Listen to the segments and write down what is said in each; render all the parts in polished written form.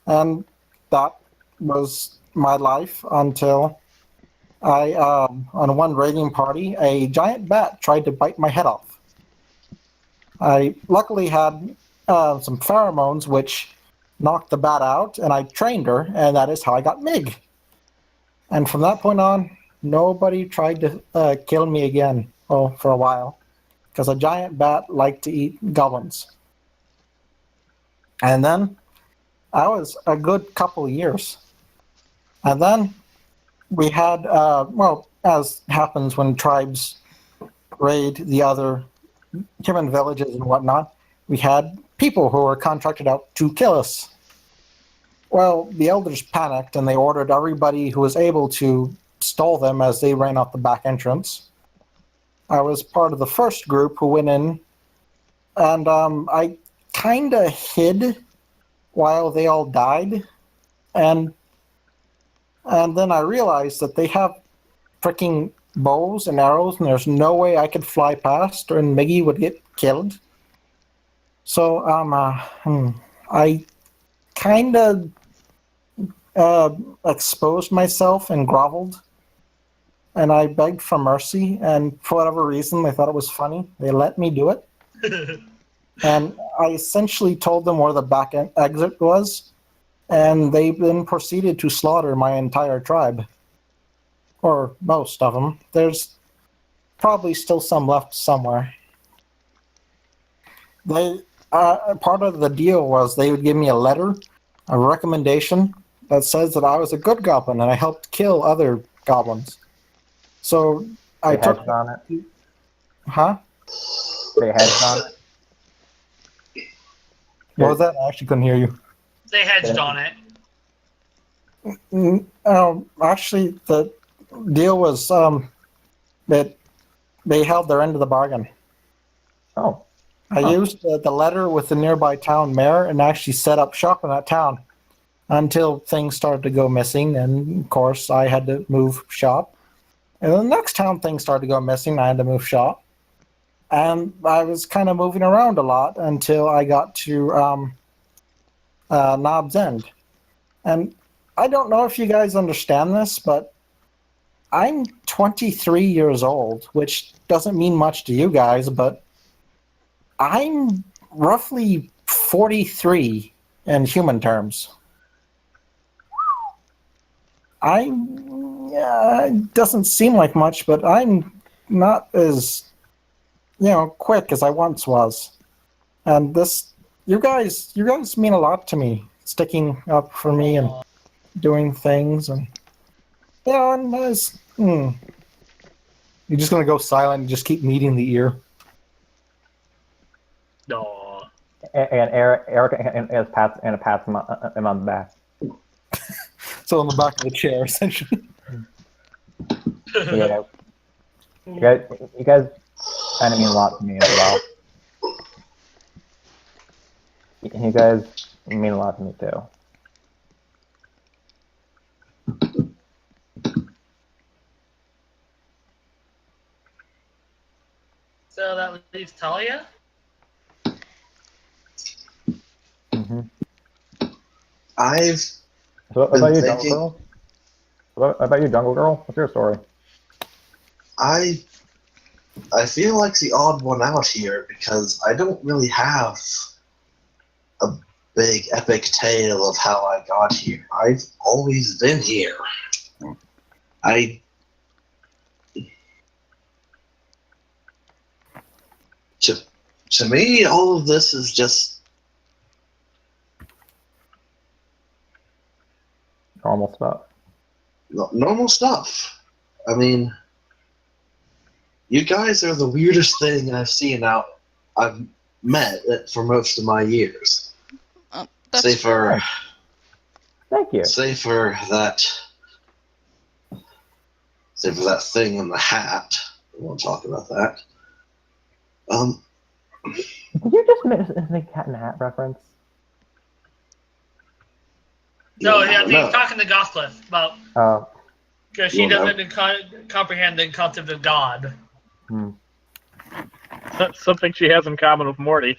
And that was my life until on one raiding party, a giant bat tried to bite my head off. I luckily had some pheromones which knocked the bat out, and I trained her, and that is how I got Mig. And from that point on, nobody tried to kill me again, for a while, because a giant bat liked to eat goblins. And then I was a good couple years. And then we had, as happens when tribes raid the other human villages and whatnot, we had people who were contracted out to kill us. Well, the elders panicked and they ordered everybody who was able to stole them as they ran out the back entrance. I was part of the first group who went in, and I kind of hid while they all died, and then I realized that they have freaking bows and arrows, and there's no way I could fly past, or Miggy would get killed. So I kind of exposed myself and groveled, and I begged for mercy, and for whatever reason, they thought it was funny. They let me do it. And I essentially told them where the back exit was, and they then proceeded to slaughter my entire tribe. Or most of them. There's probably still some left somewhere. They part of the deal was they would give me a letter, a recommendation that says that I was a good goblin and I helped kill other goblins. So I took hedged on it. Huh? They hedged on it. What was that? I actually couldn't hear you. They hedged on it. Actually, the deal was that they held their end of the bargain. Oh. I used the letter with the nearby town mayor and actually set up shop in that town until things started to go missing, and of course I had to move shop. And the next town things started to go missing, I had to move shop. And I was kind of moving around a lot until I got to Knob's End. And I don't know if you guys understand this, but I'm 23 years old, which doesn't mean much to you guys, but I'm roughly 43 in human terms. It doesn't seem like much, but I'm not as, quick as I once was. And you guys mean a lot to me, sticking up for me and doing things, and you're just gonna go silent and just keep meeting the ear. No. And Eric and pats him on the back. So on the back of the chair, essentially. Yeah. You guys kind of mean a lot to me as well. You guys mean a lot to me too. So that leaves Talia? Mm-hmm. What about you, Jungle Girl? What about you, Jungle Girl? What's your story? I feel like the odd one out here because I don't really have a big epic tale of how I got here. I've always been here. To me, all of this is just Normal stuff. Normal stuff. I mean, you guys are the weirdest thing I've met for most of my years. Say for Thank you. Say for that thing in the hat. I won't talk about that. Did you just make Cat in the Hat reference? No, he's talking to Gothcliff about because she Well, doesn't comprehend the concept of God. That's something she has in common with Morty.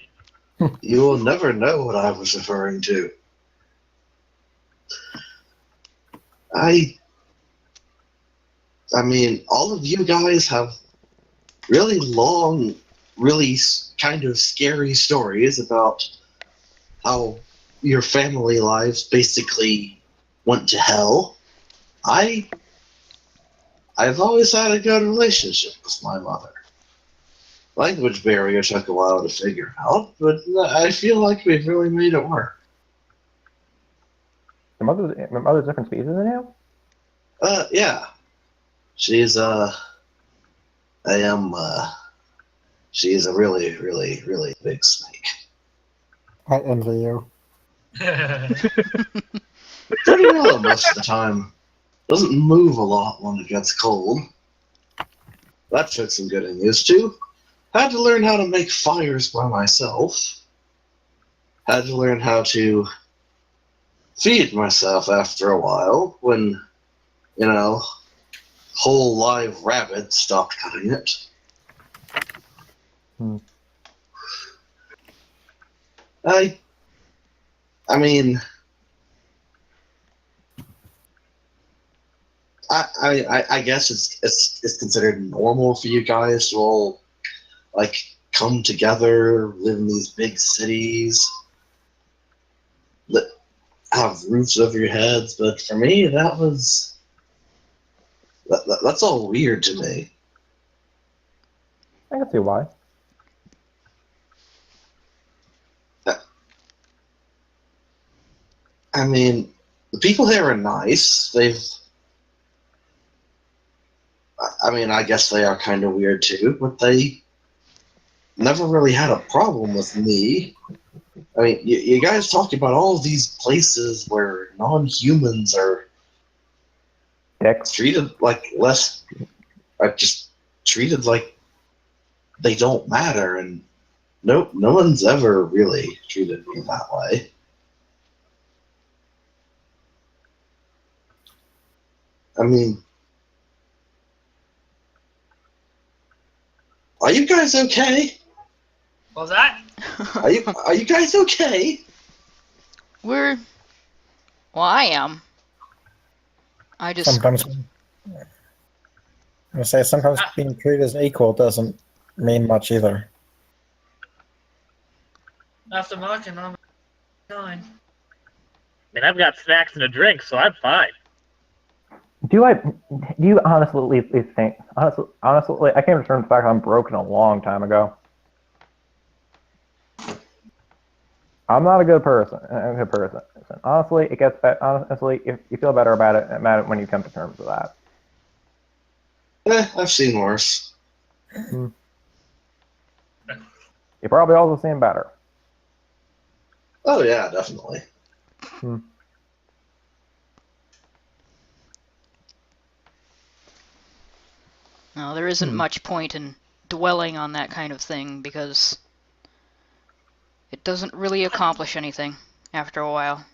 You will never know what I was referring to. I mean, all of you guys have really long, really kind of scary stories about how your family lives basically went to hell. I've always had a good relationship with my mother. Language barrier took a while to figure out, but I feel like we've really made it work. Your mother's different species than you? Yeah. She's she's a really, really, really big snake. I envy you. Pretty well most of the time. Doesn't move a lot when it gets cold. That took some getting used to. Had to learn how to make fires by myself. Had to learn how to feed myself after a while when, whole live rabbit stopped cutting it. I mean, I guess it's considered normal for you guys to all come together, live in these big cities, have roofs over your heads. But for me, that's all weird to me. I can see why. I mean, the people here are nice. I guess they are kind of weird too, but they never really had a problem with me. I mean, you guys talk about all these places where non-humans are Dicks. treated like less, are just treated like they don't matter, and no one's ever really treated me that way. I mean, are you guys okay? What was that? Are you guys okay? Well, I am. I just... Sometimes, I say sometimes being treated as equal doesn't mean much either. After marking on 9. I mean, I've got snacks and a drink, so I'm fine. Do you honestly think, honestly, I came to terms with the fact I'm broken a long time ago. I'm not a good person. Honestly, it gets better. Honestly, if you feel better about it when you come to terms with that. I've seen worse. You're probably also seen better. Oh yeah, definitely. No, there isn't much point in dwelling on that kind of thing because it doesn't really accomplish anything after a while.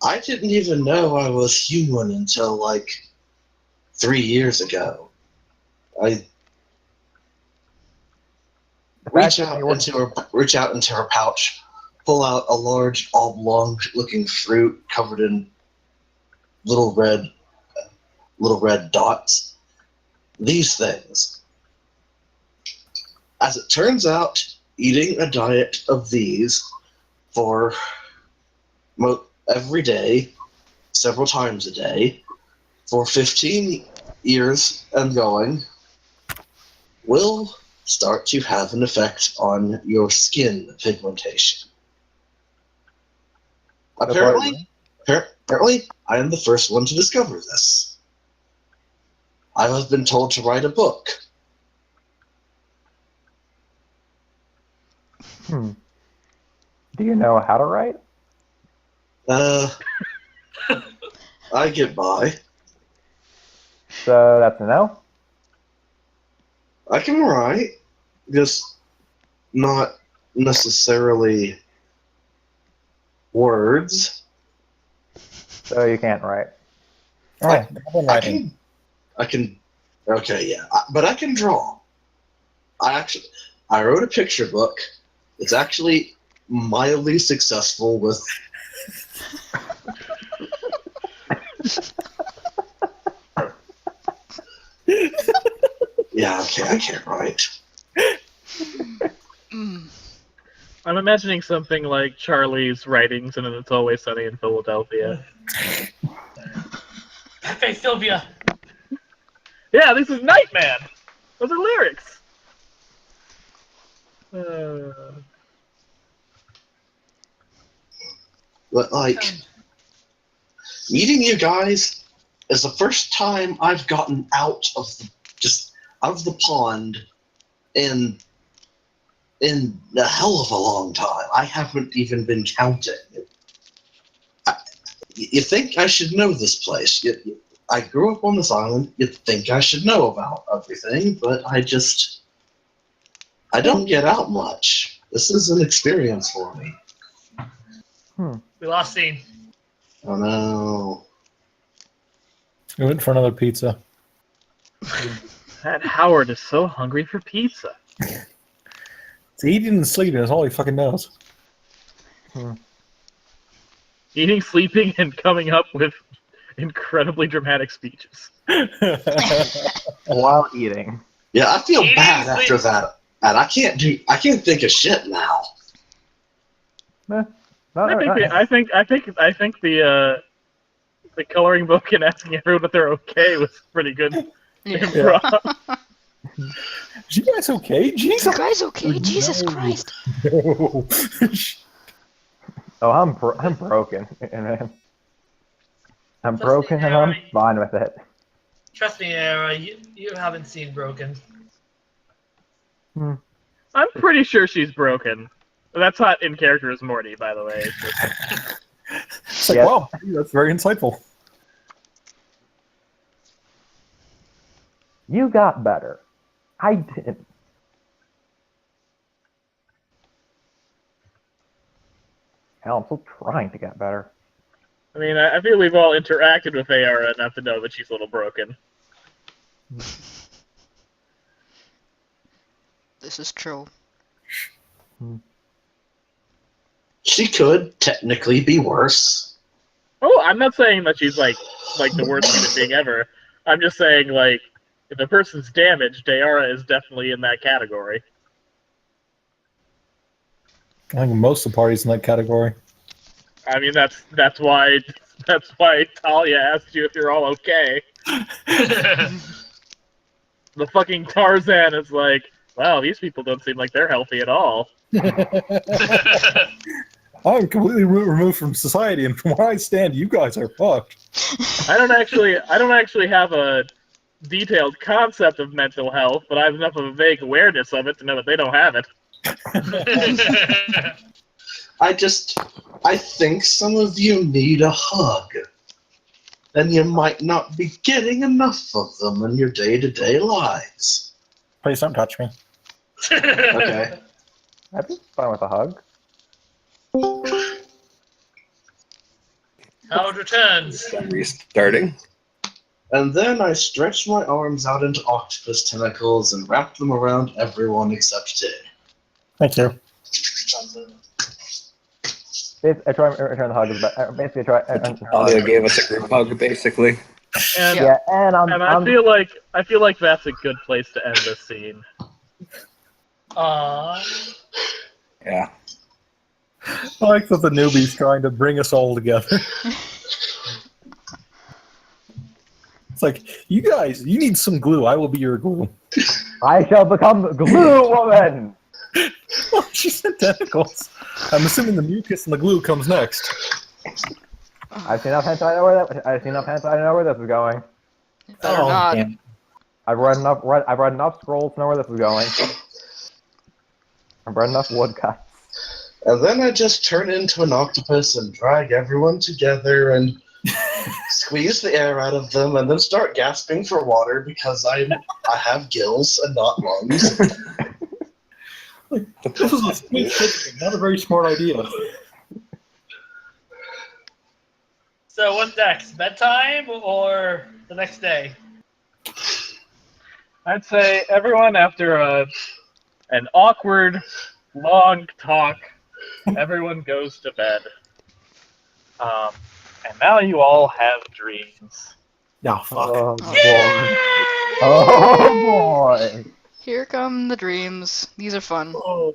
I didn't even know I was human until 3 years ago. I reach out into her pouch, pull out a large oblong-looking fruit covered in little red dots. These things. As it turns out, eating a diet of these for every day, several times a day, for 15 years and going, will start to have an effect on your skin pigmentation. Apparently, I am the first one to discover this. I have been told to write a book. Do you know how to write? I get by. So that's a no? I can write, just not necessarily words. So you can't write. Oh, I can. Okay, yeah, but I can draw. I wrote a picture book. It's actually mildly successful with Yeah, okay, I can't write. I'm imagining something like Charlie's writings and It's Always Sunny in Philadelphia. Pepe Sylvia. Yeah, this is Nightman! Those are lyrics! But, like, meeting you guys is the first time I've gotten out of the pond in a hell of a long time. I haven't even been counting. You think I should know this place. I grew up on this island. You'd think I should know about everything, but I don't get out much. This is an experience for me. We lost Scene. Oh no. We went for another pizza. That Howard is so hungry for pizza. It's eating and sleeping is all he fucking knows. Eating, sleeping, and coming up with incredibly dramatic speeches. While eating. Yeah, I feel Eating, bad after that. And I can't think of shit now. I think the coloring book and asking everyone if they're okay was pretty good improv. Is you guys okay? Jesus. You guys okay? Jesus Christ. No. Oh, I'm broken, man. I'm broken and I'm fine with it. Trust me, Era, you haven't seen Broken. I'm pretty sure she's broken. That's not in character as Morty, by the way. It's like, wow, that's very insightful. You got better. I didn't. Hell, I'm still trying to get better. I mean, I feel we've all interacted with Ayara enough to know that she's a little broken. This is true. She could technically be worse. Oh, I'm not saying that she's like the worst human being ever. I'm just saying, like, if a person's damaged, Ayara is definitely in that category. I think most of the party's in that category. I mean, that's why Talia asked you if you're all okay. The fucking Tarzan is like, wow, these people don't seem like they're healthy at all. I'm completely removed from society, and from where I stand, you guys are fucked. I don't actually have a detailed concept of mental health, but I have enough of a vague awareness of it to know that they don't have it. I think some of you need a hug. And you might not be getting enough of them in your day-to-day lives. Please don't touch me. Okay. I'd be fine with a hug. Howard returns. I'm restarting. And then I stretched my arms out into octopus tentacles and wrapped them around everyone except Tid. Thank you. I try and return the hug, but basically Talia gave us a group hug, basically. And, yeah, and I feel like that's a good place to end this scene. Aww. Yeah. I like that the newbie's trying to bring us all together. It's like, you guys, you need some glue. I will be your glue. I shall become Glue Woman. Oh, she said tentacles. I'm assuming the mucus and the glue comes next. I've seen enough hentai. I know where this is going. Better not. Damn. I've read enough scrolls to know where this is going. I've read enough woodcuts. And then I just turn into an octopus and drag everyone together and squeeze the air out of them and then start gasping for water because I have gills and not lungs. This was a sweet shit, not a very smart idea. So what's next? Bedtime or the next day? I'd say everyone, after an awkward, long talk, everyone goes to bed. And now you all have dreams. Yeah, fuck. Oh, Yay! Oh boy! Here come the dreams. These are fun. Oh.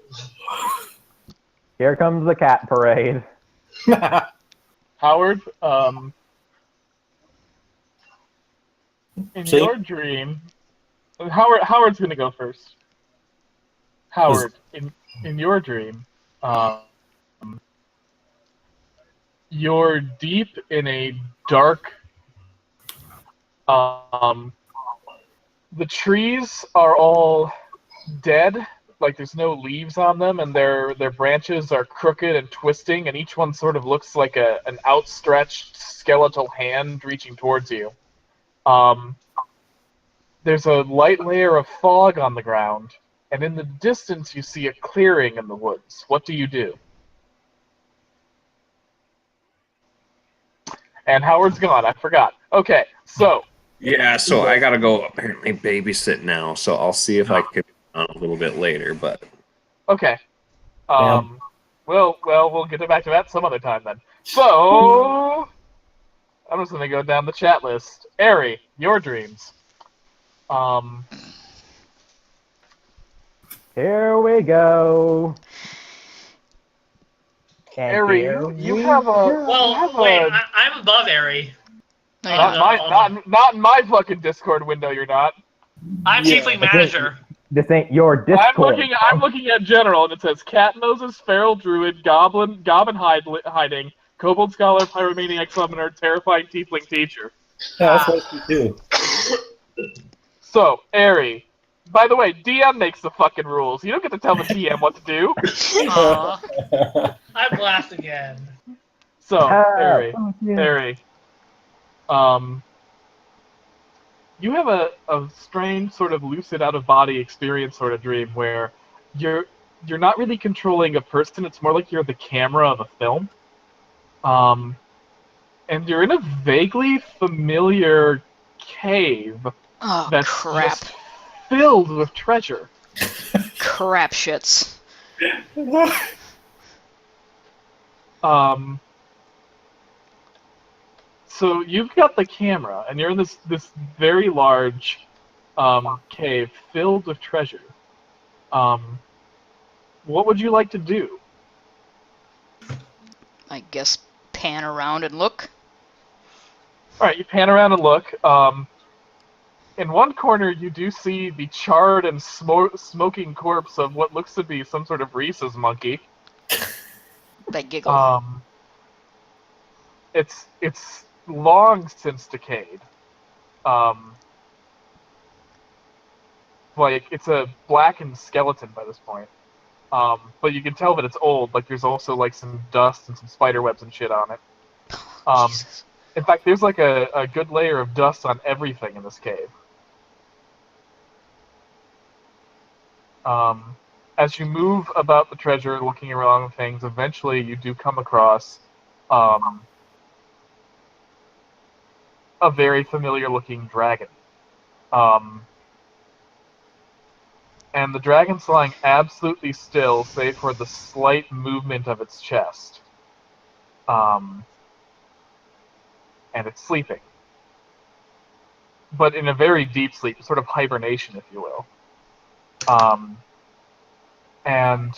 Here comes the cat parade. Howard, in See? your dream, Howard's gonna go first. Howard, in your dream, you're deep in a dark. The trees are all dead, like there's no leaves on them, and their branches are crooked and twisting, and each one sort of looks like an outstretched skeletal hand reaching towards you. There's a light layer of fog on the ground, and in the distance you see a clearing in the woods. What do you do? And Howard's gone. I forgot. Okay, so. Yeah, so I gotta go apparently babysit now, so I'll see if I can a little bit later, but Okay. Damn. Well, we'll get back to that some other time then. So, I'm just gonna go down the chat list. Ari, your dreams. Here we go. And Ari, here you we have a. Well, you have wait, a- I'm above Ari. No, you're not in my fucking Discord window. You're not. I'm Tiefling Manager. This ain't your Discord. I'm looking at general, and it says cat noses, feral druid, goblin hiding, kobold scholar, pyromaniac summoner, terrifying tiefling teacher. Yeah, that's what you do. So, Ari. By the way, DM makes the fucking rules. You don't get to tell the DM what to do. Aw. I'm last again. So, Ari, you have a strange sort of lucid out-of-body experience sort of dream where you're not really controlling a person. It's more like you're the camera of a film. And you're in a vaguely familiar cave Oh, that's crap. just filled with treasure. Crap shits. So you've got the camera, and you're in this very large cave filled with treasure. What would you like to do? I guess pan around and look. All right, you pan around and look. In one corner, you do see the charred and smoking corpse of what looks to be some sort of rhesus monkey. They giggle. It's long since decayed. Like it's a blackened skeleton by this point. But you can tell that it's old. Like there's also like some dust and some spider webs and shit on it. Jesus. In fact, there's like a good layer of dust on everything in this cave. As you move about the treasure, looking around things, eventually you do come across a very familiar-looking dragon. And the dragon's lying absolutely still, save for the slight movement of its chest. And it's sleeping. But in a very deep sleep, sort of hibernation, if you will. And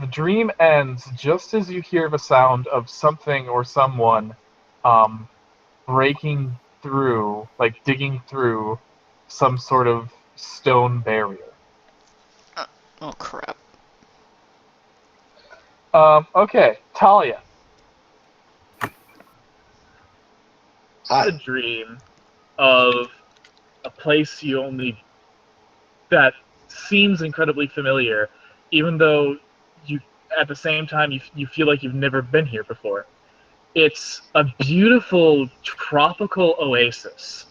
the dream ends just as you hear the sound of something or someone breaking through, like digging through some sort of stone barrier. Oh, crap. Okay, Talia. Hi. A dream of a place that seems incredibly familiar, even though you, at the same time, you feel like you've never been here before. It's a beautiful tropical oasis,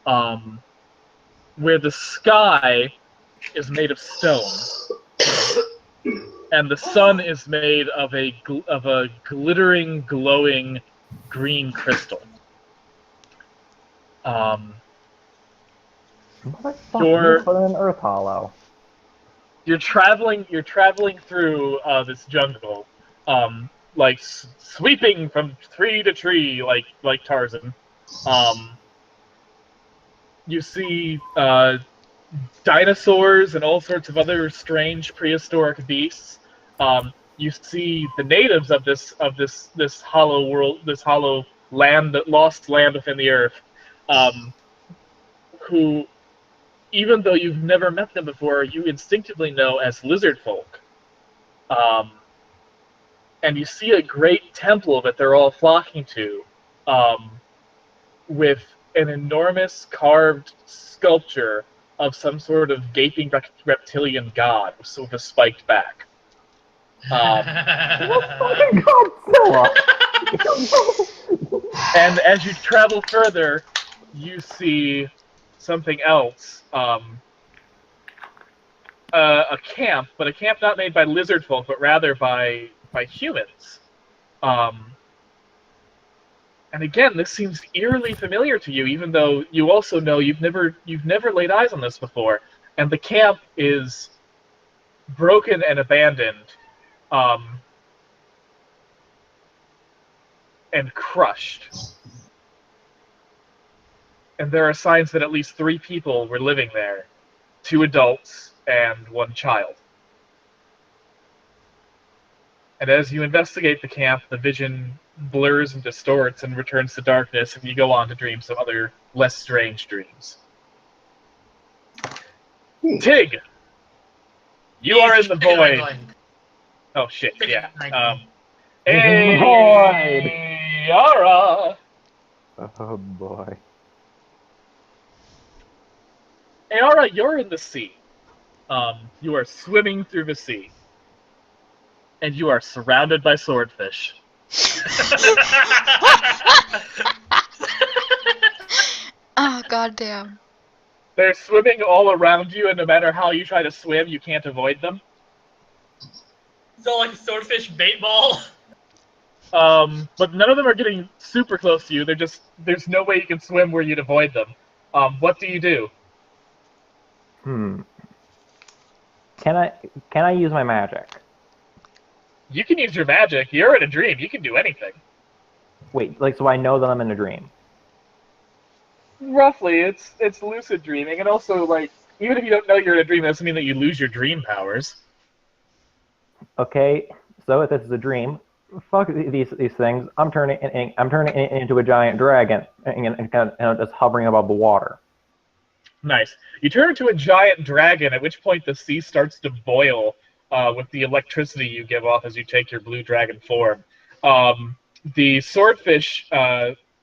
where the sky is made of stone, and the sun is made of a glittering, glowing green crystal. Motherfucker, you put in an earth hollow. You're traveling through this jungle, like sweeping from tree to tree, like Tarzan. you see dinosaurs and all sorts of other strange prehistoric beasts. You see the natives of this hollow world, this hollow land, lost land within the earth, who, even though you've never met them before, you instinctively know as lizard folk. And you see a great temple that they're all flocking to, with an enormous carved sculpture of some sort of gaping reptilian god with a spiked back. Godzilla! And as you travel further, you see something else. A camp, but a camp not made by lizard folk, but rather by humans. And again, this seems eerily familiar to you, even though you also know you've never laid eyes on this before. And the camp is broken and abandoned, and crushed. And there are signs that at least 3 people were living there, 2 adults and 1 child. And as you investigate the camp, the vision blurs and distorts and returns to darkness, and you go on to dream some other less strange dreams. Tig! You are in the void. Oh shit, yeah. Ayara! Oh boy. Ayara, you're in the sea. You are swimming through the sea. And you are surrounded by swordfish. Oh, goddamn. They're swimming all around you, and no matter how you try to swim, you can't avoid them. So like a swordfish bait ball? But none of them are getting super close to you. There's no way you can swim where you'd avoid them. What do you do? Can I use my magic? You can use your magic. You're in a dream. You can do anything. Wait, like, so I know that I'm in a dream. Roughly, it's lucid dreaming, and also, like, even if you don't know you're in a dream, that doesn't mean that you lose your dream powers. Okay, so if this is a dream, fuck these things. I'm turning it into a giant dragon and just hovering above the water. Nice. You turn into a giant dragon, at which point the sea starts to boil with the electricity you give off as you take your blue dragon form. The swordfish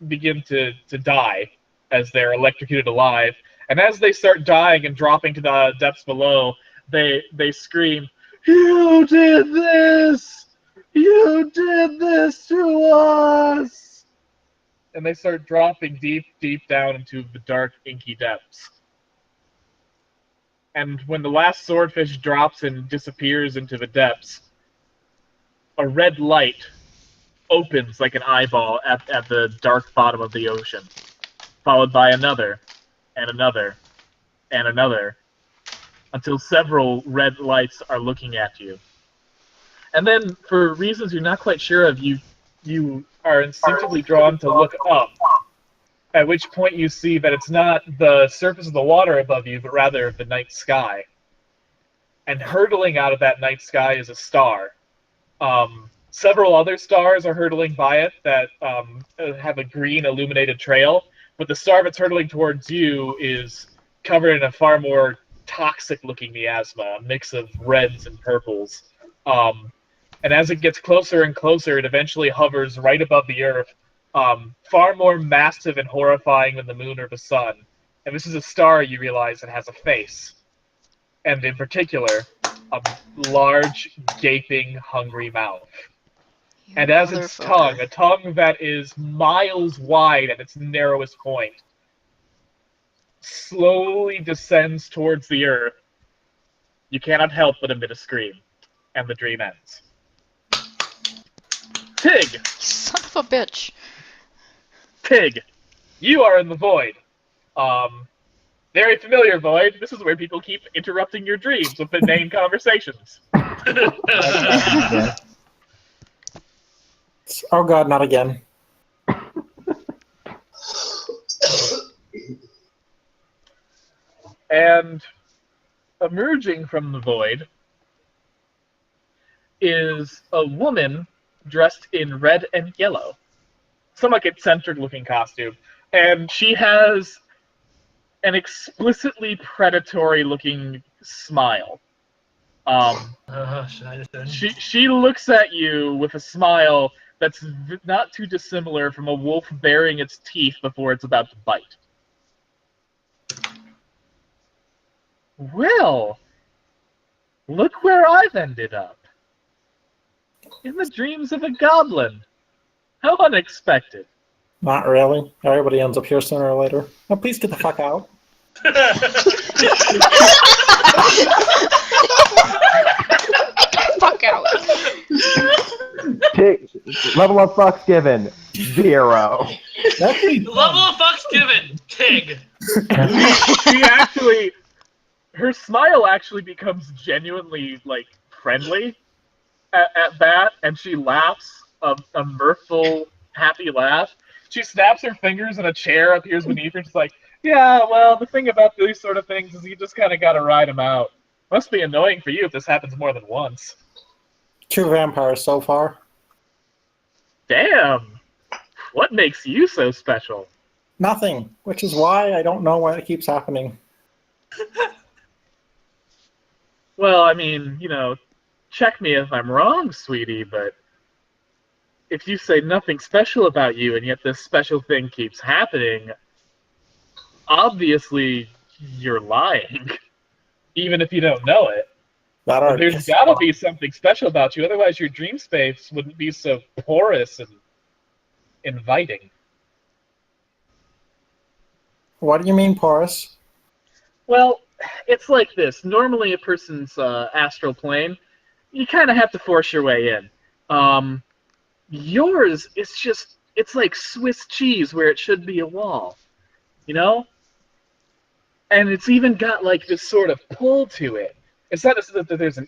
begin to die as they're electrocuted alive, and as they start dying and dropping to the depths below, they scream, "You did this! You did this to us!" And they start dropping deep, deep down into the dark, inky depths. And when the last swordfish drops and disappears into the depths, a red light opens like an eyeball at the dark bottom of the ocean, followed by another, and another, and another, until several red lights are looking at you. And then, for reasons you're not quite sure of, you are instinctively drawn to look up, at which point you see that it's not the surface of the water above you, but rather the night sky. And hurtling out of that night sky is a star. Several other stars are hurtling by it that have a green illuminated trail, but the star that's hurtling towards you is covered in a far more toxic-looking miasma, a mix of reds and purples. And as it gets closer and closer, it eventually hovers right above the Earth, far more massive and horrifying than the moon or the sun. And this is a star, you realize, that has a face. And in particular, a large, gaping, hungry mouth. And as its tongue, a tongue that is miles wide at its narrowest point, slowly descends towards the Earth, you cannot help but emit a scream. And the dream ends. Tig! Son of a bitch. Tig, you are in the void. Very familiar void. This is where people keep interrupting your dreams with inane conversations. Oh god, not again. And emerging from the void is a woman dressed in red and yellow. Some like eccentric-looking costume. And she has an explicitly predatory-looking smile. She looks at you with a smile that's not too dissimilar from a wolf baring its teeth before it's about to bite. Well, look where I've ended up. In the dreams of a goblin. How unexpected. Not really. Everybody ends up here sooner or later. Oh, please get the fuck out. Fuck out. Level of fucks given 0. Level of fucks given Tig. She actually, her smile actually becomes genuinely like friendly at that, and she laughs a mirthful, happy laugh. She snaps her fingers and a chair appears beneath her. She's like, yeah, well, the thing about these sort of things is you just kind of got to ride them out. Must be annoying for you if this happens more than once. 2 vampires so far. Damn! What makes you so special? Nothing, which is why I don't know why it keeps happening. Well, I mean, you know, check me if I'm wrong, sweetie, but if you say nothing special about you and yet this special thing keeps happening, obviously you're lying, even if you don't know it. There's gotta be something special about you, otherwise your dream space wouldn't be so porous and inviting. What do you mean, porous? Well, it's like this. Normally a person's astral plane, you kind of have to force your way in. Yours, it's like Swiss cheese where it should be a wall, you know? And it's even got like this sort of pull to it. It's not just that there's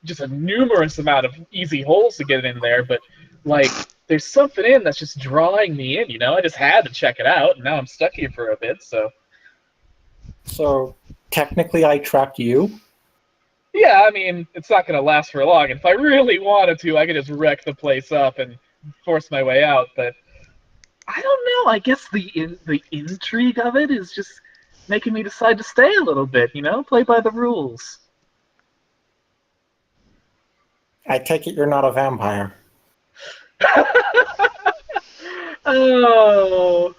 just a numerous amount of easy holes to get in there, but like there's something in that's just drawing me in, you know? I just had to check it out, and now I'm stuck here for a bit, so. So, technically I trapped you? Yeah, I mean, it's not going to last for long. If I really wanted to, I could just wreck the place up and force my way out, but I don't know. I guess the intrigue of it is just making me decide to stay a little bit, you know? Play by the rules. I take it you're not a vampire. Oh,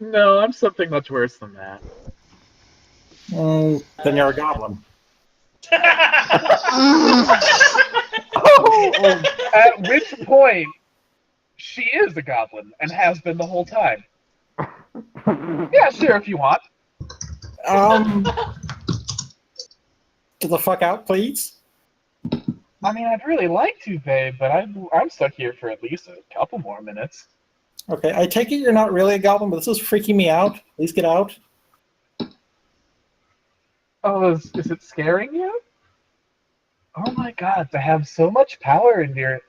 no, I'm something much worse than that. Then you're a goblin. At which point, she is a goblin and has been the whole time. Yeah, sure, if you want. Get the fuck out, please. I mean, I'd really like to, babe, but I'm stuck here for at least a couple more minutes. Okay, I take it you're not really a goblin, but this is freaking me out. Please get out. Oh, is it scaring you? Oh my god, to have so much power in your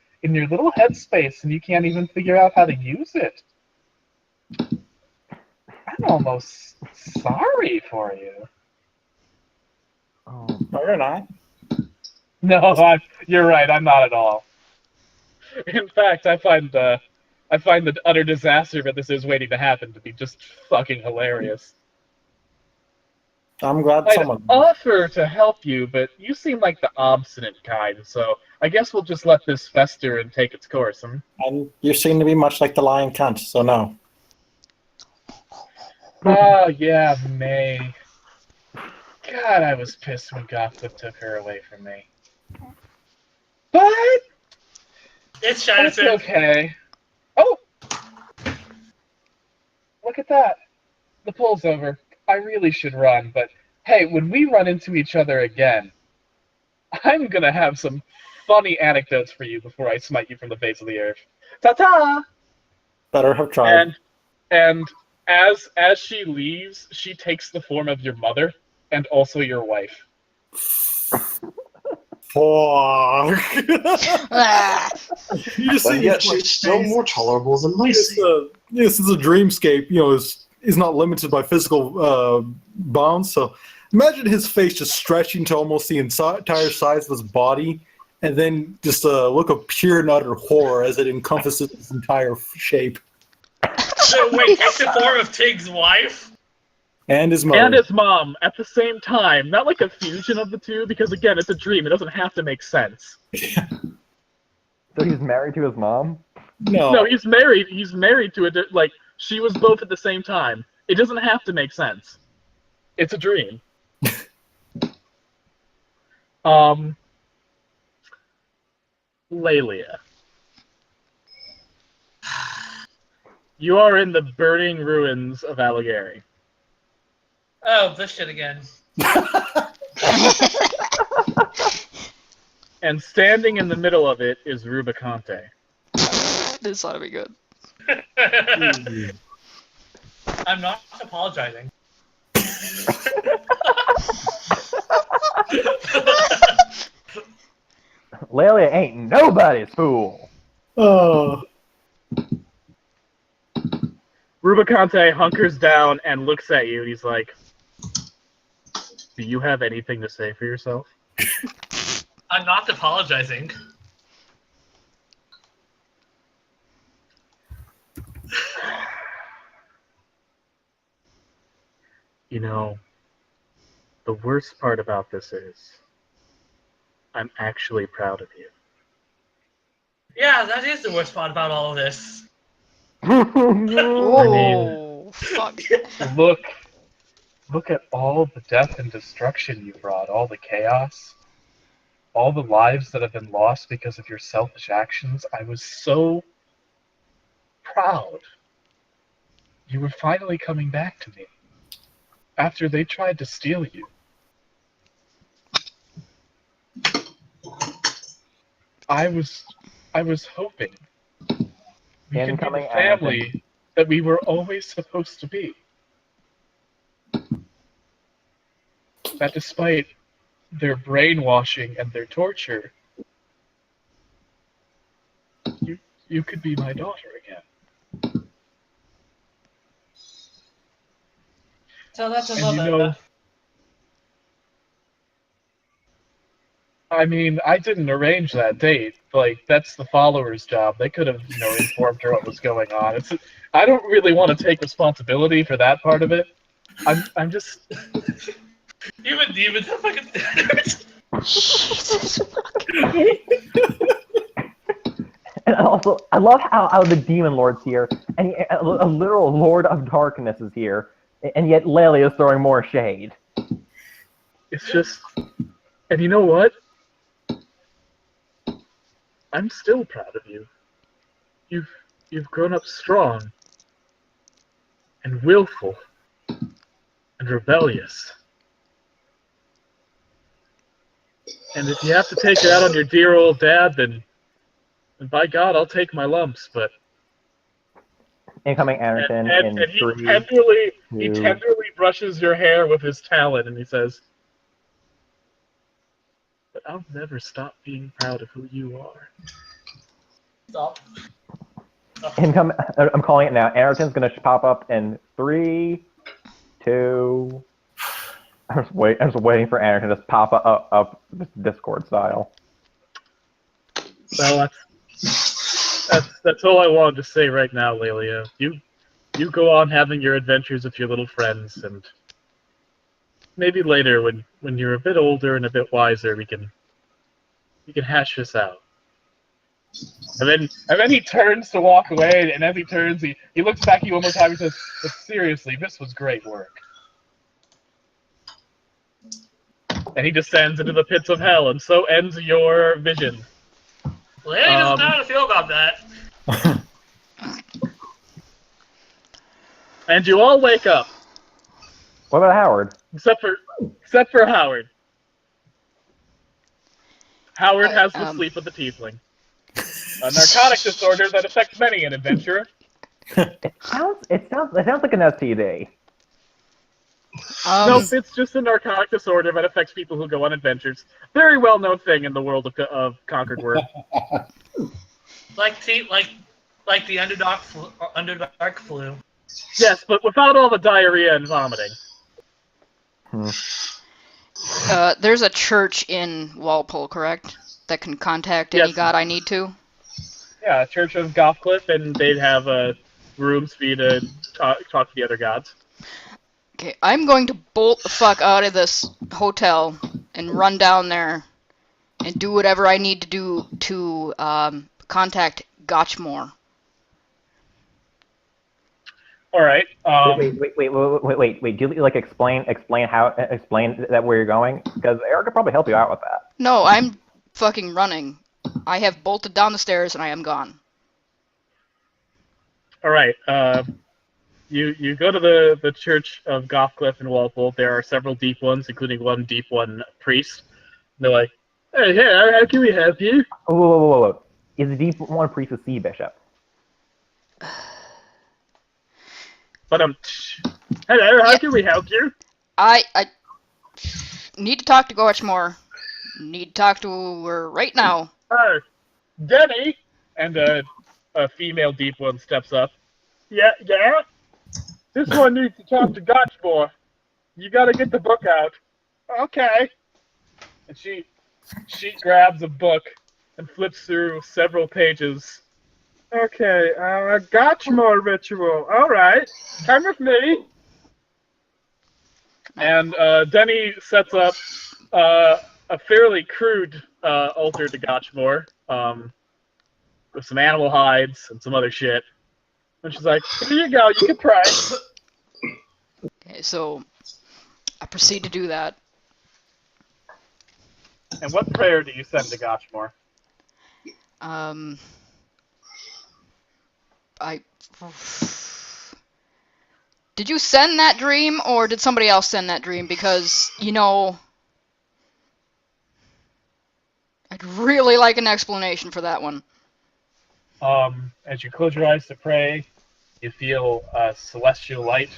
little headspace and you can't even figure out how to use it. I'm almost sorry for you. Oh, no, you're not. No, you're right. I'm not at all. In fact, I find the utter disaster that this is waiting to happen to be just fucking hilarious. I'm glad I'd someone. offer to help you, but you seem like the obstinate kind, so I guess we'll just let this fester and take its course. And you seem to be much like the lion cunt, so no. Oh, yeah, May. God, I was pissed when Gothcliff took her away from me. But it's okay. Oh! Look at that. The pull's over. I really should run, but hey, when we run into each other again, I'm gonna have some funny anecdotes for you before I smite you from the face of the earth. Ta-ta! Better have tried. And as she leaves, she takes the form of your mother and also your wife. Fuck. But yet she's still more tolerable than Lacey. This is a dreamscape. You know, is not limited by physical bounds. So imagine his face just stretching to almost the entire size of his body, and then just a look of pure and utter horror as it encompasses his entire shape. So wait, take the form of Tig's wife? And his mother. And his mom at the same time. Not like a fusion of the two, because again, it's a dream. It doesn't have to make sense. So he's married to his mom? No, he's married. He's married to like she was both at the same time. It doesn't have to make sense. It's a dream. Lelia. You are in the burning ruins of Allegheny. Oh, this shit again. And standing in the middle of it is Rubicante. This ought to be good. I'm not apologizing. Lelia ain't nobody's fool. Oh. Rubicante hunkers down and looks at you, and he's like, "Do you have anything to say for yourself?" I'm not apologizing. You know, the worst part about this is, I'm actually proud of you. Yeah, that is the worst part about all of this. Oh, fuck. Look at all the death and destruction you brought, all the chaos, all the lives that have been lost because of your selfish actions. I was so proud. You were finally coming back to me after they tried to steal you. I was hoping we could be the family that we were always supposed to be. That despite their brainwashing and their torture, you could be my daughter again. So that's a And little you bit know, enough. I mean, I didn't arrange that date. Like, that's the followers' job. They could have, informed her what was going on. I don't really want to take responsibility for that part of it. I'm just. Even demons are fucking standards. Jesus And also, I love how the demon lord's here, and a literal lord of darkness is here, and yet Lelia is throwing more shade. It's just. And you know what? I'm still proud of you. You've grown up strong and willful and rebellious. And if you have to take it out on your dear old dad, then by God, I'll take my lumps. But Incoming Anderton and in he 3, tenderly brushes your hair with his talon, and he says, "But I'll never stop being proud of who you are." Stop. I'm calling it now. Anderton's gonna pop up in 3, 2. I'm just waiting for Anderton to just pop up Discord style. Well, that's all I wanted to say right now, Lelia. You go on having your adventures with your little friends, and maybe later, when you're a bit older and a bit wiser, we can hash this out. And then he turns to walk away, and as he turns, he looks back at you one more time and says, "But seriously, this was great work." And he descends into the pits of hell, and so ends your vision. Lelia doesn't know how to feel about that. And you all wake up. What about Howard? Except for Howard. Howard has the sleep of the tiefling. A narcotic disorder that affects many an adventurer. It sounds like an STD. No, it's just a narcotic disorder that affects people who go on adventures. Very well-known thing in the world of Conquered World. Like the Underdark flu. Yes, but without all the diarrhea and vomiting. There's a church in Walpole, correct? That can contact any Yes. god I need to? Yeah, Church of Gothcliff, and they'd have rooms for you to talk to the other gods. Okay, I'm going to bolt the fuck out of this hotel and run down there and do whatever I need to do to contact Gotchmore. All right. Wait. Do you like explain that where you're going? Because Eric could probably help you out with that. No, I'm fucking running. I have bolted down the stairs and I am gone. All right. You go to the Church of Gothcliff in Walpole. There are several deep ones, including one deep one priest. And they're like, hey, how can we help you? Whoa. Is the deep one priest a sea bishop? But hello, how can we help you? I need to talk to Gotchmore. Need to talk to her right now. Oh, Denny! And a female deep one steps up. Yeah? This one needs to talk to Gotchmore. You gotta get the book out. Okay. And she grabs a book and flips through several pages. Okay, Gotchmore ritual. Alright, come with me. And Denny sets up a fairly crude altar to Gotchmore, with some animal hides and some other shit. And she's like, here you go, you can pray. Okay, so I proceed to do that. And what prayer do you send to Gotchmore? Did you send that dream, or did somebody else send that dream? Because, I'd really like an explanation for that one. As you close your eyes to pray, you feel a celestial light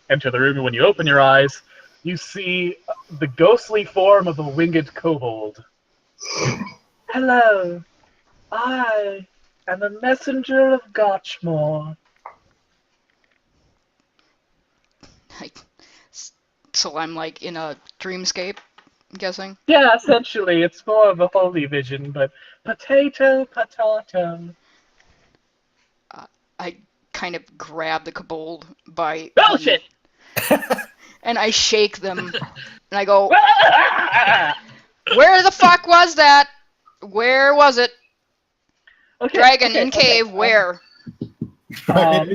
enter the room, and when you open your eyes, you see the ghostly form of a winged kobold. Hello, I am a messenger of Gotchmore. So I'm like in a dreamscape, I'm guessing? Yeah, essentially, it's more of a holy vision, but potato. I kind of grab the kobold by... Bullshit! And I shake them, and I go, where the fuck was that? Where was it? Okay, Dragon in cave, where? Where?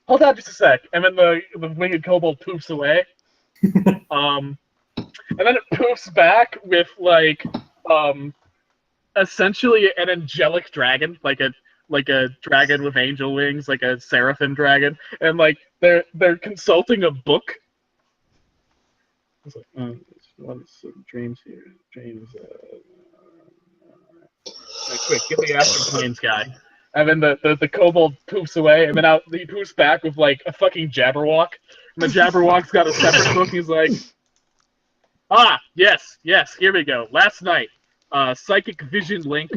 Hold on just a sec. And then the winged kobold poofs away. And then it poofs back with essentially an angelic dragon, like a dragon with angel wings, like a seraphim dragon, and they're consulting a book. It's like, some dreams here. Dreams. Quick, get the Astral Planes guy. And then the kobold poofs away, and then he poofs back with a fucking Jabberwock. And the Jabberwock's got a separate book. He's like, yes, here we go. Last night, psychic vision link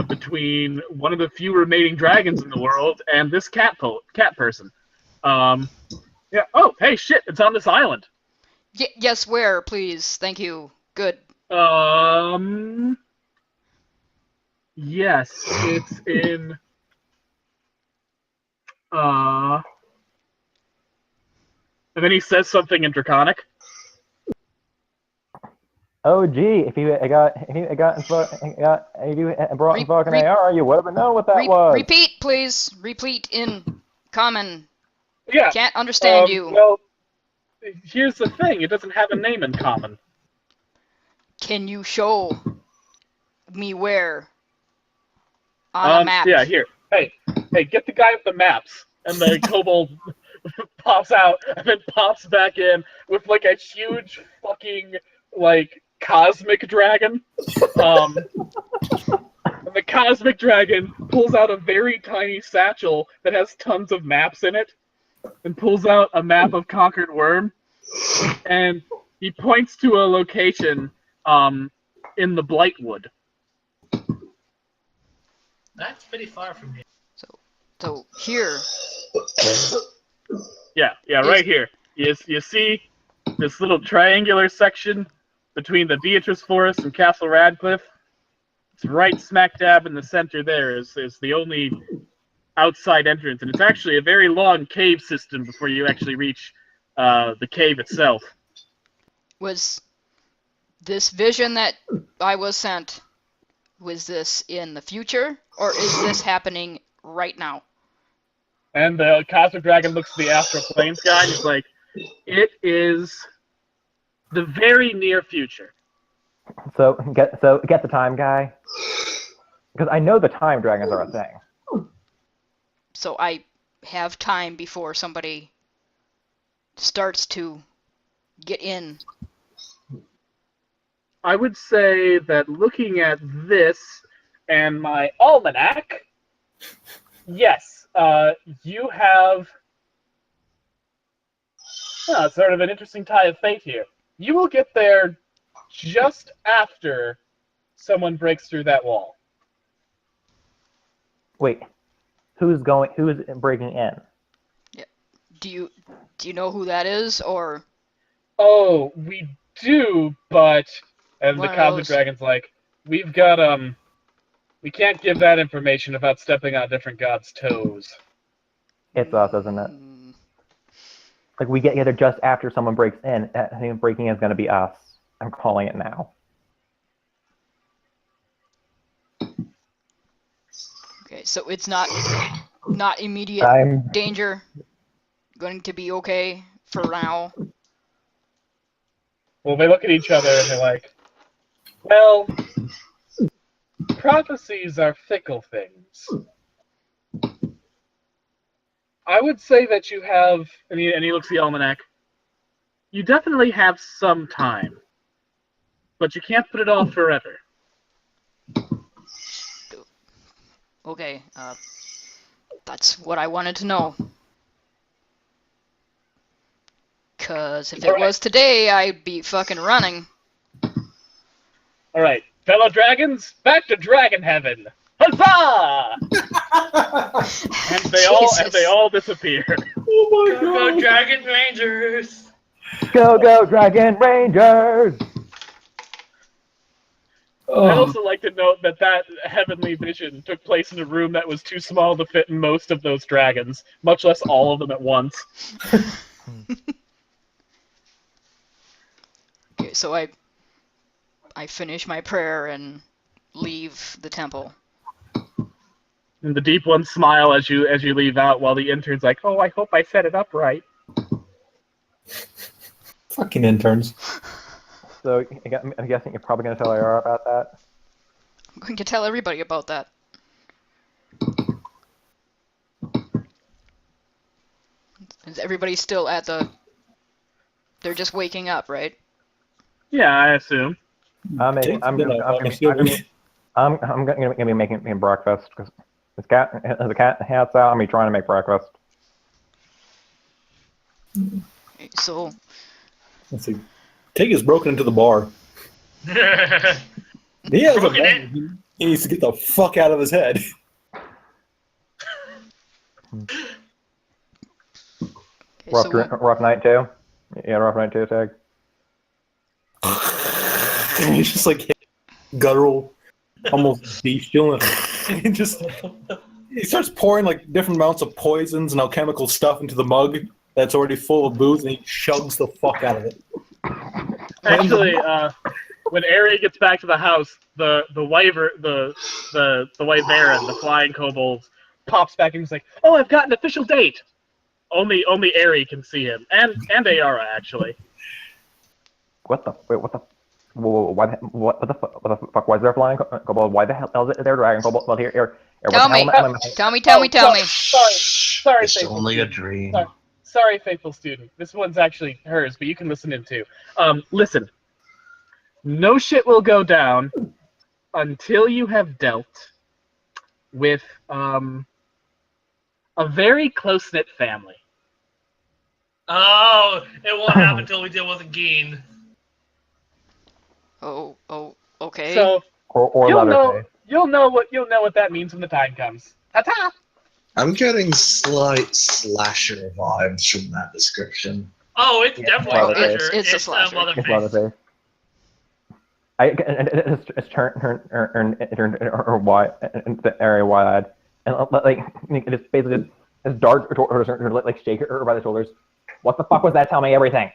between one of the few remaining dragons in the world and this cat person. Yeah. Oh, hey, shit! It's on this island. Yes, where, please? Thank you. Good. Yes, it's in. And then he says something in Draconic. Oh gee, if you brought in fucking AR, you would have known what that was. Repeat, please. Repeat in common. Yeah. Can't understand you. Well, here's the thing. It doesn't have a name in common. Can you show me where? On a map. Yeah, here. Hey, get the guy with the maps. And the kobold pops out and then pops back in with a huge fucking cosmic dragon. And the cosmic dragon pulls out a very tiny satchel that has tons of maps in it, and pulls out a map of Conquered Worm, and he points to a location in the Blightwood. That's pretty far from here. So here. Yeah, right here. You see this little triangular section between the Beatrice Forest and Castle Radcliffe? It's right smack dab in the center there is the only outside entrance, and it's actually a very long cave system before you actually reach the cave itself. Was this vision that I was sent, was this in the future, or is this happening right now? And the Cosmic Dragon looks at the Astral Planes guy and he's like, it is the very near future. So get the time guy, because I know the time dragons are a thing. So I have time before somebody starts to get in. I would say that looking at this and my almanac, yes, you have sort of an interesting tie of fate here. You will get there just after someone breaks through that wall. Wait, who's breaking in? Yeah. Do you know who that is, or? Oh, we do, but and One the of Cosmic those. Dragon's like, we've got we can't give that information without stepping on different gods' toes. It's us, isn't it? Like, we get there just after someone breaks in. I think breaking in is going to be us. I'm calling it now. Okay, so it's not immediate danger. Going to be okay for now. Well, they look at each other and they're like, well, prophecies are fickle things. I would say that you have, and he looks at the almanac, you definitely have some time, but you can't put it off forever. Okay, that's what I wanted to know. Cause if it was today, I'd be fucking running. All right, fellow dragons, back to dragon heaven! Huzzah! and they all disappear. Oh my Go, god! go, Dragon Rangers! Go, Dragon Rangers! I'd also like to note that heavenly vision took place in a room that was too small to fit most of those dragons, much less all of them at once. Okay, so I finish my prayer and leave the temple. And the deep ones smile as you leave out, while the intern's like, "Oh, I hope I set it up right." Fucking interns. So I'm guessing you're probably going to tell Ayara about that. I'm going to tell everybody about that. Is everybody still at the? They're just waking up, right? Yeah, I assume. I'm going to be making breakfast because the cat's out. I'm be trying to make breakfast. Okay, so. Let's see. Tig is broken into the bar. He has a bang. He needs to get the fuck out of his head. Okay, rough night too. Yeah, rough night too, Tig. He's just like guttural, almost bestial, and just he starts pouring like different amounts of poisons and alchemical stuff into the mug that's already full of booze, and he chugs the fuck out of it. Actually, when Ari gets back to the house, the white Baron, the flying kobold, pops back and he's like, "Oh, I've got an official date." Only Ari can see him, and Ayara actually. What the fuck? Why is there a flying kobold? Why the hell is there a dragon kobold? Well, here. Tell me. Sorry, It's faithful only a student. dream. Sorry, faithful student. This one's actually hers, but you can listen in too. Listen. No shit will go down until you have dealt with a very close-knit family. Oh, it won't happen until we deal with Geen. Oh, okay. So or you'll Leatherface. You'll know what that means when the time comes. Ta-ta! I'm getting slight slasher vibes from that description. Oh, it's definitely a Leatherface. slasher. It's a slasher. It's Leatherface. Leatherface. It's turned wide into area wide, and like it's basically it's dark like shake her by the shoulders. What the fuck was that? Tell me everything.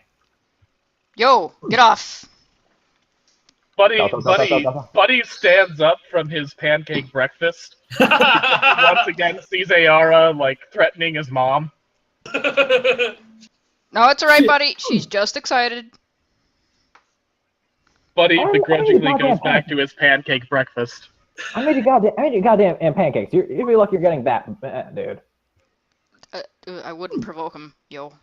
Yo, get off. Buddy stands up from his pancake breakfast. Once again sees Ayara like threatening his mom. No, it's alright, buddy. She's just excited. Buddy Oh, begrudgingly oh, goes goddamn. back to his pancake breakfast. I made you goddamn pancakes. You'd be lucky you're getting that, dude. I wouldn't provoke him, yo.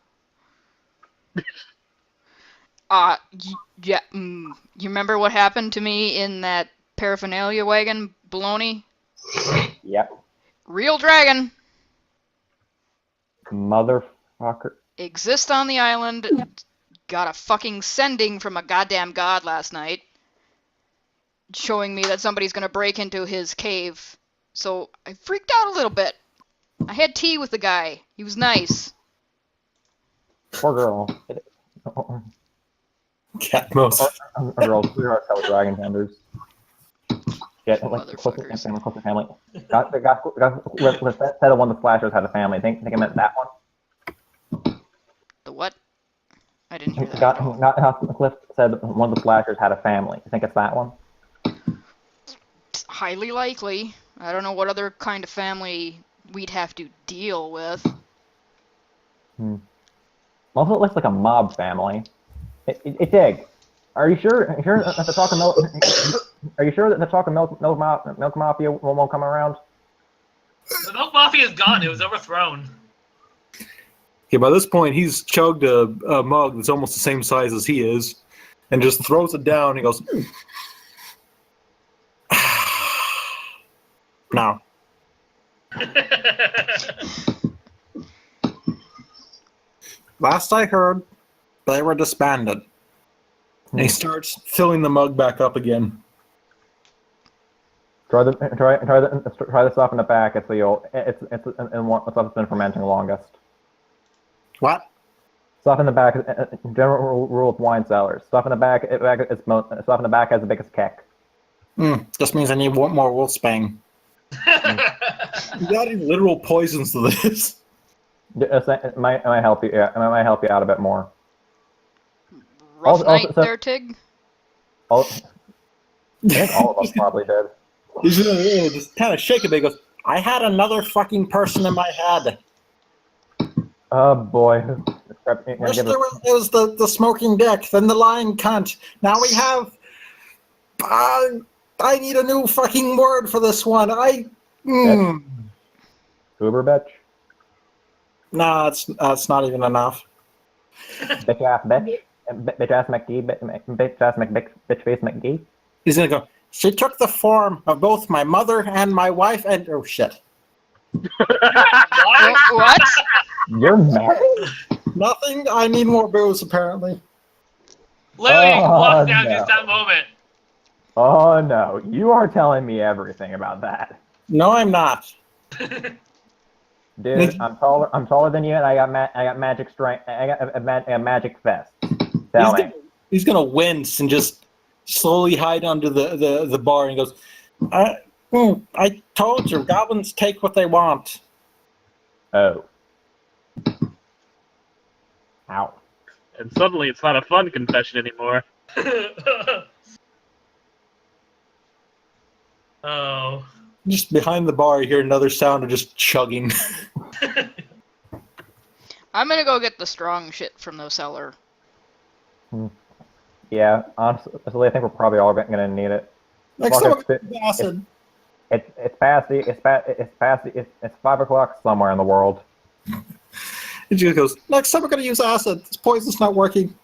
Yeah. You remember what happened to me in that paraphernalia wagon, baloney? Yep. Real dragon. Motherfucker. Exists on the island. Got a fucking sending from a goddamn god last night, showing me that somebody's gonna break into his cave. So I freaked out a little bit. I had tea with the guy. He was nice. Poor girl. Cat mouse. A girl, sweetheart, tell dragon tenders. Get like Motherfuckers. closer family. Got said one of the slashers had a family. Think I meant that one. The what? I didn't hear that. Cliff said one of the slashers had a family. You think it's that one? It's highly likely. I don't know what other kind of family we'd have to deal with. Also, it looks like a mob family. It dig. Are you sure that the talking milk? Are you sure that the talking milk mafia won't come around? The Milk Mafia is gone. It was overthrown. Yeah, by this point, he's chugged a mug that's almost the same size as he is, and just throws it down. He goes, "Now." Last I heard, they were disbanded. And he starts filling the mug back up again. Try the stuff in the back. It's the old. It's stuff that's been fermenting longest. What? Stuff in the back. General rule of wine cellars. Stuff in the back. Stuff in the back has the biggest kick. Just means I need one more Wolfsbane. You adding literal poisons to this. It might help you. Yeah, it might help you out a bit more. Rough night there, Tig? I think all of us probably did. He's gonna just Kind of shake a bit. He goes, I had another fucking person in my head. Oh boy. First it was the smoking dick, then the lying cunt. Now we have... I need a new fucking word for this one. Uber bitch? No, it's not even enough. Bitch ass bitch? Bitch ass McGee? Bitch ass bitch face McGee? He's gonna go, she took the form of both my mother and my wife and... Oh, shit. What? You're married? Nothing. I need more booze, apparently. Literally walked down no. just that moment. Oh no, you are telling me everything about that. No, I'm not. Dude, I'm taller than you, and I got magic strength. I got a magic vest. Tell me. He's gonna wince and just slowly hide under the bar and he goes, I told you, goblins take what they want. Oh. Ow. And suddenly it's not a fun confession anymore. Oh. just behind the bar. You hear another sound of just chugging. I'm gonna go get the strong shit from the cellar. Yeah, honestly, I think we're probably all gonna need it. Next time Fuck I'm it. gonna acid. It's 5 o'clock somewhere in the world. He just goes, next time we're gonna use acid. This poison's not working.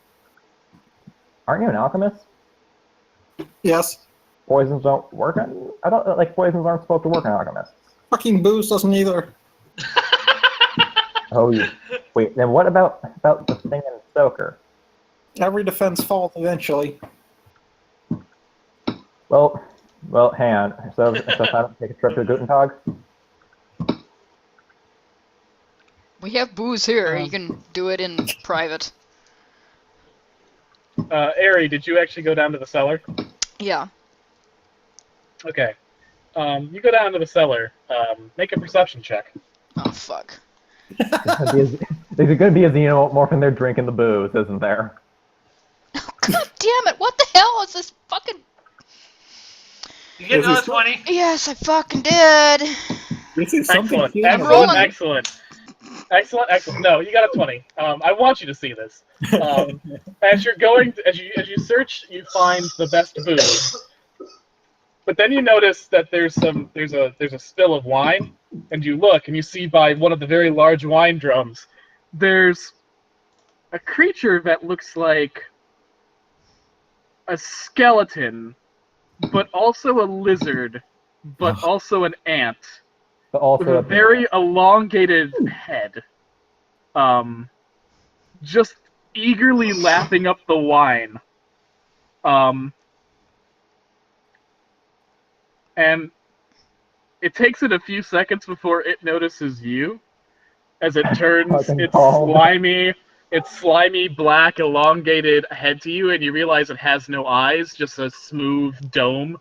Aren't you an alchemist? Yes. Poisons don't work on. I don't like poisons aren't supposed to work on alchemists. Fucking booze doesn't either. Oh, you wait. Then what about the thing in Stoker? Every defense falls eventually. Well, Well, hang on. So if I don't take a trip to Guten Tag? We have booze here. You can do it in private. Ari, did you actually go down to the cellar? Yeah. Okay. You go down to the cellar. Make a perception check. Oh, fuck. There's going to be a xenomorph in there drinking the booze, isn't there? Oh, God damn it! What the hell is this fucking... You get another 20. Yes, I fucking did. This is something. Excellent. rolling. Excellent. No, you got a 20. I want you to see this. As you're going, as you search, you find the best booze. But then you notice that there's a spill of wine, and you look and you see by one of the very large wine drums, there's a creature that looks like a skeleton, but also a lizard, but also an ant, But also with a very elongated head, just eagerly lapping up the wine. And it takes it a few seconds before it notices you, as it turns its slimy, black, elongated head to you, and you realize it has no eyes, just a smooth dome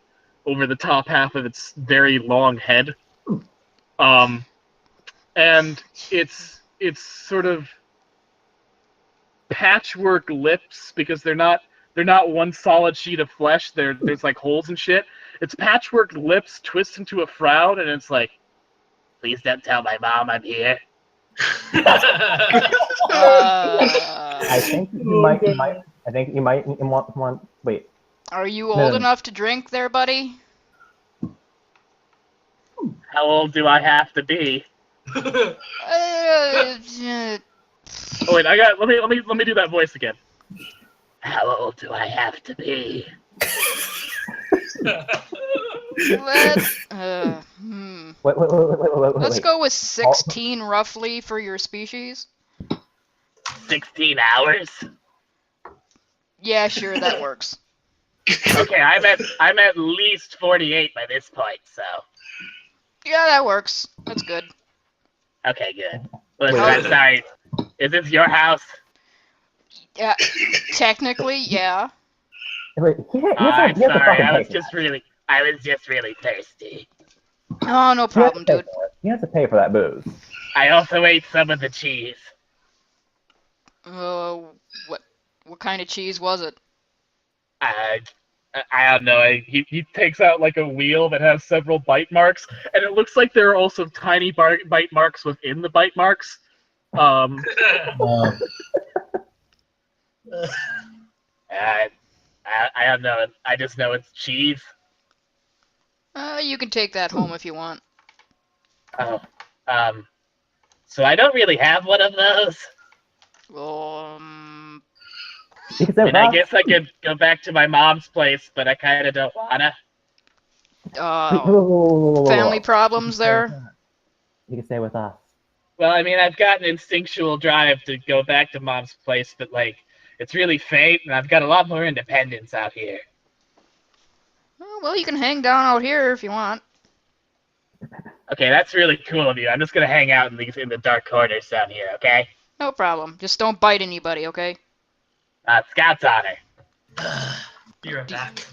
over the top half of its very long head. And it's sort of patchwork lips, because they're not one solid sheet of flesh. There's like holes and shit. Its patchwork lips twist into a frown, and it's like, "Please don't tell my mom I'm here." I think you might want. Wait. Are you old enough to drink there, buddy? How old do I have to be? Oh wait, let me do that voice again. How old do I have to be? Let's go with 16 roughly for your species. 16 hours? Yeah, sure, that works. Okay, I'm at least 48 by this point, so. Yeah, that works. That's good. Okay, good. Listen, I'm sorry. Is this your house? Yeah, technically, yeah. Wait, I'm sorry. I was just really thirsty. Oh, no problem, dude. You have to pay for that booze. I also ate some of the cheese. What kind of cheese was it? I don't know. He takes out like a wheel that has several bite marks, and it looks like there are also tiny bite marks within the bite marks. I don't know. I just know it's cheese. You can take that home if you want. Oh, so I don't really have one of those. And I guess I could go back to my mom's place, but I kind of don't wanna. Family problems there? You can stay with us. Well, I mean, I've got an instinctual drive to go back to mom's place, but like, it's really faint, and I've got a lot more independence out here. Oh, well, you can hang down out here if you want. Okay, that's really cool of you. I'm just gonna hang out in the dark corners down here, okay? No problem. Just don't bite anybody, okay? Scout's honor. Be right back.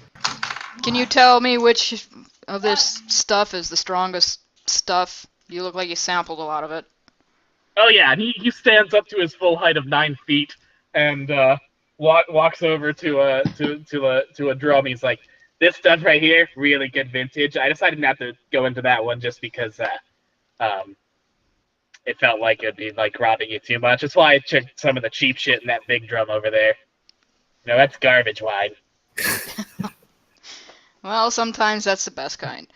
Can you tell me which of this stuff is the strongest stuff? You look like you sampled a lot of it. Oh yeah, and he stands up to his full height of 9 feet and walks over to a drum. He's like, "This stuff right here, really good vintage." I decided not to go into that one just because it felt like it'd be like robbing you too much. That's why I checked some of the cheap shit in that big drum over there. You know, that's garbage wine. Well, sometimes that's the best kind.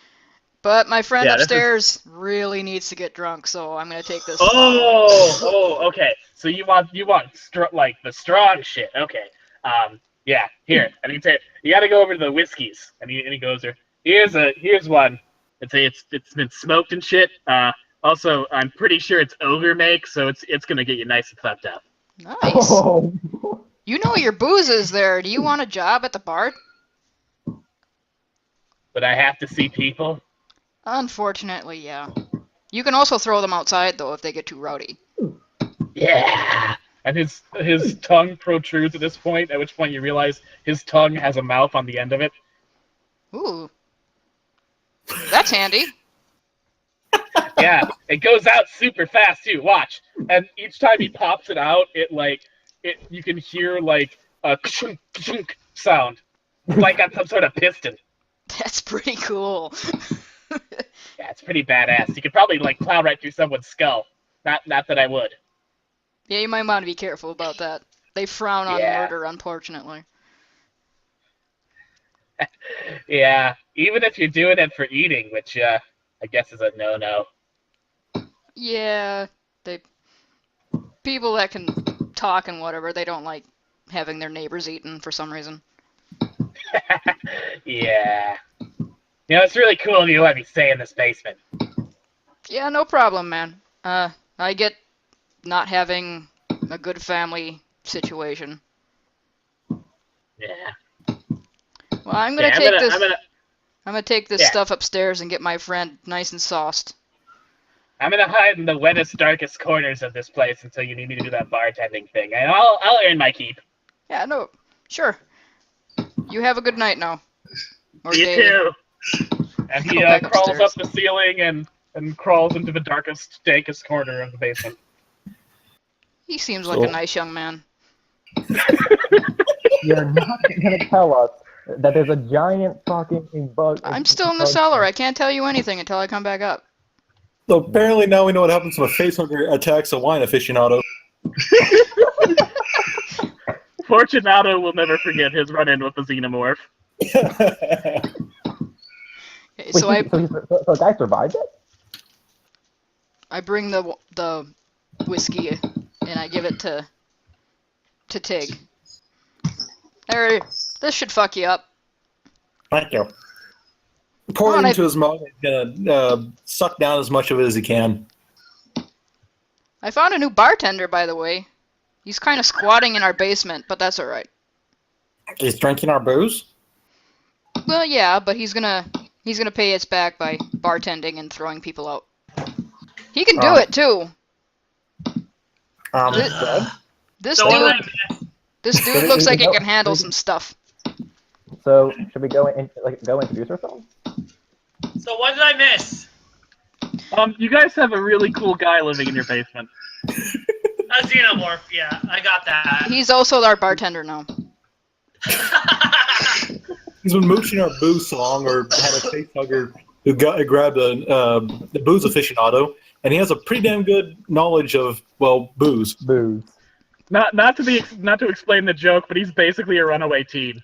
But my friend upstairs really needs to get drunk, so I'm gonna take this. Okay. So you want like the strong shit? Okay. Yeah. Here, I mean, you got to go over to the whiskeys, and he goes there. Here's one. It's been smoked and shit. Also, I'm pretty sure it's ogre make, so it's gonna get you nice and fucked up. Nice. You know your booze is there. Do you want a job at the bar? But I have to see people. Unfortunately, yeah. You can also throw them outside, though, if they get too rowdy. Yeah. And his tongue protrudes at this point, at which point you realize his tongue has a mouth on the end of it. Ooh. That's handy. Yeah, it goes out super fast too. Watch, and each time he pops it out, you can hear like a chunk chunk sound, like on some sort of piston. That's pretty cool. Yeah, it's pretty badass. You could probably like plow right through someone's skull. Not that I would. Yeah, you might want to be careful about that. They frown on Yeah. murder, unfortunately. Yeah, even if you're doing it for eating, which I guess is a no-no. Yeah, people that can talk and whatever, they don't like having their neighbors eaten for some reason. Yeah. It's really cool of you to let me stay in this basement. Yeah, no problem, man. I get not having a good family situation. Yeah. Well, I'm gonna take this Yeah. stuff upstairs and get my friend nice and sauced. I'm gonna hide in the wettest, darkest corners of this place until you need me to do that bartending thing, and I'll earn my keep. Yeah, no, sure. You have a good night now. Or You day. too. And he Go back crawls upstairs. up the ceiling and crawls into the darkest, dankest corner of the basement. He seems like a nice young man. You're not gonna tell us that there's a giant fucking bug. I'm still in the cellar. I can't tell you anything until I come back up. So apparently now we know what happens when a facehugger attacks a wine aficionado. Fortunato will never forget his run-in with the xenomorph. Okay, Wait, so so a guy survived it? I bring the whiskey and I give it to Tig. There, this should fuck you up. Thank you. Pour Come it on, into his mouth. He's gonna suck down as much of it as he can. I found a new bartender, by the way. He's kind of squatting in our basement, but that's alright. He's drinking our booze. Well, yeah, but he's gonna pay us back by bartending and throwing people out. He can do it too. This So what dude, I missed, this dude looks like he can handle some stuff. So should we go introduce ourselves? so what did I miss? You guys have a really cool guy living in your basement. A xenomorph, yeah, I got that. He's also our bartender now. He's been mooching our booze along, or had a facehugger who grabbed a booze aficionado, and he has a pretty damn good knowledge of, well, booze. Booze. Not to explain the joke, but he's basically a runaway teen.